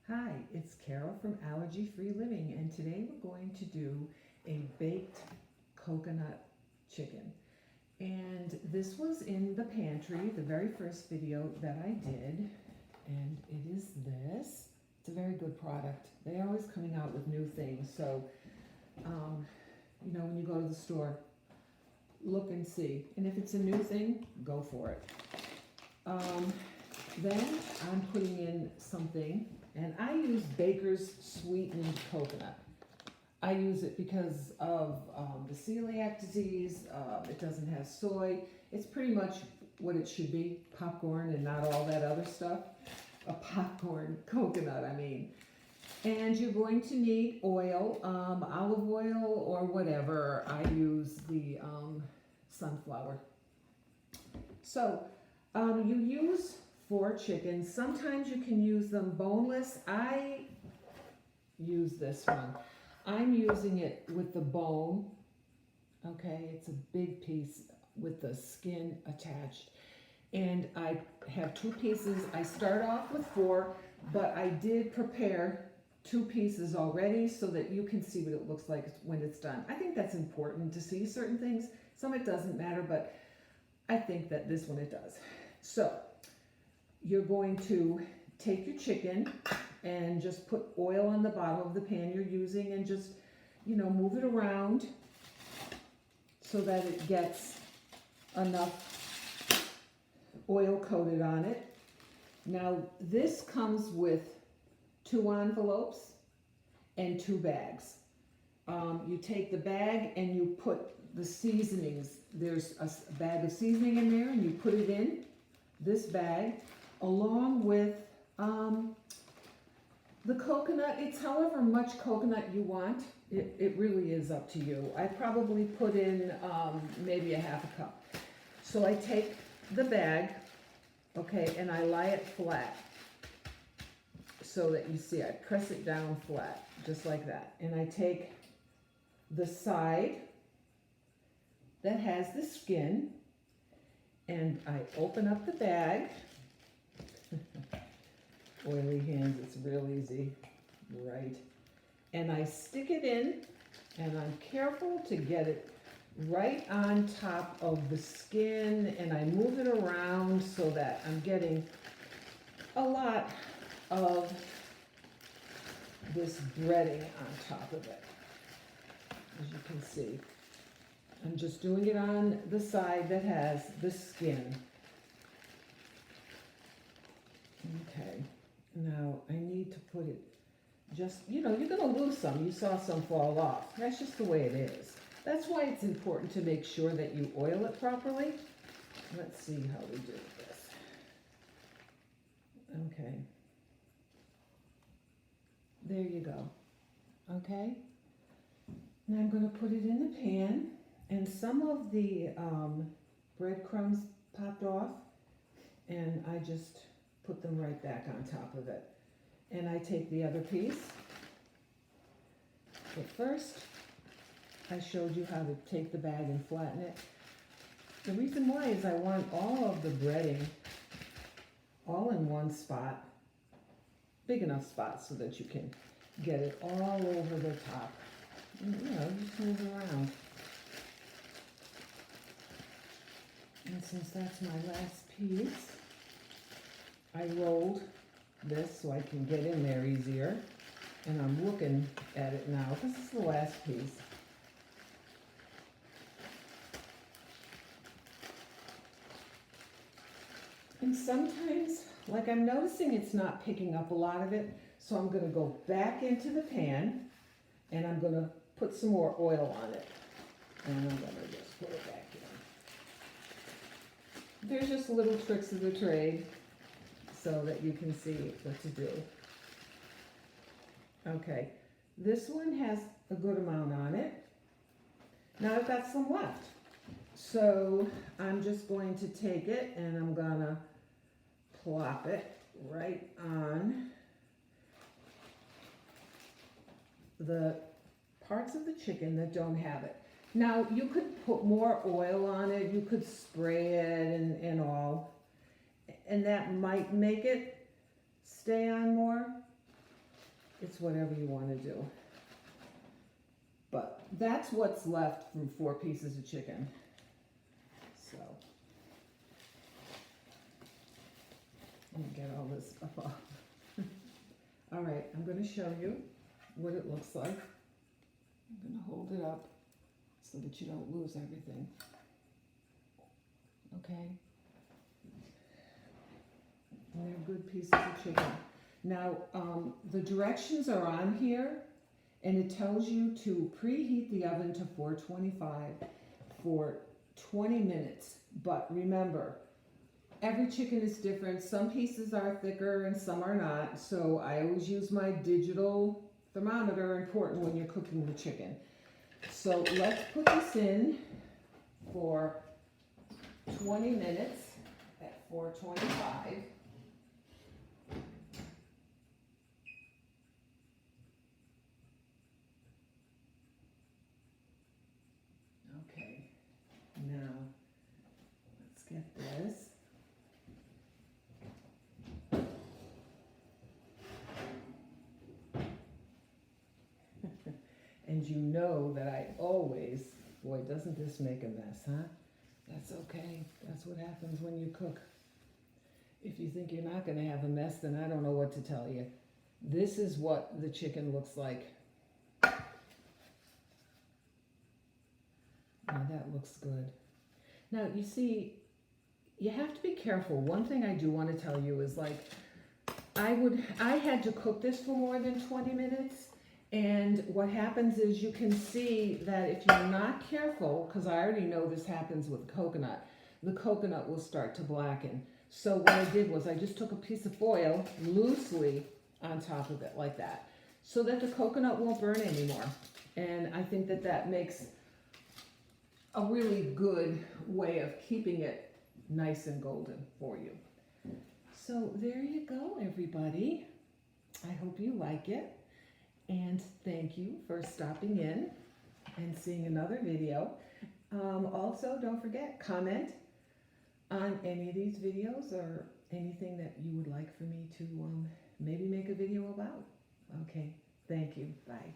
Hi, it's Carol from Allergy Free Living, and today we're going to do a baked coconut chicken. And this was in the pantry, the very first video that I did, and it is this. It's a very good product. They're always coming out with new things, so when you go to the store, look and see. And if it's a new thing, go for it. Then I'm putting in something, and I use Baker's sweetened coconut. I use it because of the celiac disease. It doesn't have soy. It's pretty much what it should be, popcorn and not all that other stuff. A popcorn coconut, I mean. And you're going to need oil, olive oil or whatever. I use the sunflower. So you use 4 chickens. Sometimes you can use them boneless. I use this one. I'm using it with the bone. Okay, it's a big piece with the skin attached. And I have 2 pieces. I start off with 4, but I did prepare 2 pieces already so that you can see what it looks like when it's done. I think that's important to see certain things. Some it doesn't matter, but I think that this one it does. So you're going to take your chicken and just put oil on the bottom of the pan you're using and just, move it around so that it gets enough oil coated on it. Now this comes with 2 envelopes and 2 bags. You take the bag and you put the seasonings. There's a bag of seasoning in there, and you put it in this bag along with the coconut. It's however much coconut you want. It really is up to you. I probably put in maybe a half a cup. So I take the bag, okay, and I lie it flat so that you see I press it down flat, just like that. And I take the side that has the skin and I open up the bag. Oily hands, it's real easy, right? And I stick it in, and I'm careful to get it right on top of the skin, and I move it around so that I'm getting a lot of this breading on top of it, as you can see. I'm just doing it on the side that has the skin. Okay, now I need to put it just, you're going to lose some. You saw some fall off. That's just the way it is. That's why it's important to make sure that you oil it properly. Let's see how we do this. Okay. There you go. Okay. Now I'm going to put it in the pan, and some of the breadcrumbs popped off, and I just put them right back on top of it. And I take the other piece. But first, I showed you how to take the bag and flatten it. The reason why is I want all of the breading all in one spot, big enough spot so that you can get it all over the top. And, just move it around. And since that's my last piece, I rolled this so I can get in there easier. And I'm looking at it now. This is the last piece. And sometimes, like I'm noticing it's not picking up a lot of it, so I'm going to go back into the pan and I'm going to put some more oil on it. And I'm going to just put it back in. There's just little tricks of the trade so that you can see what to do. Okay, this one has a good amount on it. Now I've got some left. So I'm just going to take it and I'm gonna plop it right on the parts of the chicken that don't have it. Now you could put more oil on it, you could spray it and all, and that might make it stay on more. It's whatever you want to do. But that's what's left from 4 pieces of chicken. So, let me get all this stuff off. All right, I'm going to show you what it looks like. I'm going to hold it up so that you don't lose everything. Okay? And they're good pieces of chicken. Now, the directions are on here, and it tells you to preheat the oven to 425 for 20 minutes. But remember, every chicken is different. Some pieces are thicker and some are not. So I always use my digital thermometer, important when you're cooking the chicken. So let's put this in for 20 minutes at 425. Okay, now let's get this. And you know that I always, boy, doesn't this make a mess, huh? That's okay. That's what happens when you cook. If you think you're not going to have a mess, then I don't know what to tell you. This is what the chicken looks like. Now that looks good. Now, you see, you have to be careful. One thing I do want to tell you is, like, I had to cook this for more than 20 minutes. And what happens is you can see that if you're not careful, because I already know this happens with coconut, the coconut will start to blacken. So what I did was I just took a piece of foil loosely on top of it like that, so that the coconut won't burn anymore. And I think that that makes a really good way of keeping it nice and golden for you. So there you go, everybody. I hope you like it. And thank you for stopping in and seeing another video. Also, don't forget, comment on any of these videos or anything that you would like for me to maybe make a video about. Okay, thank you. Bye.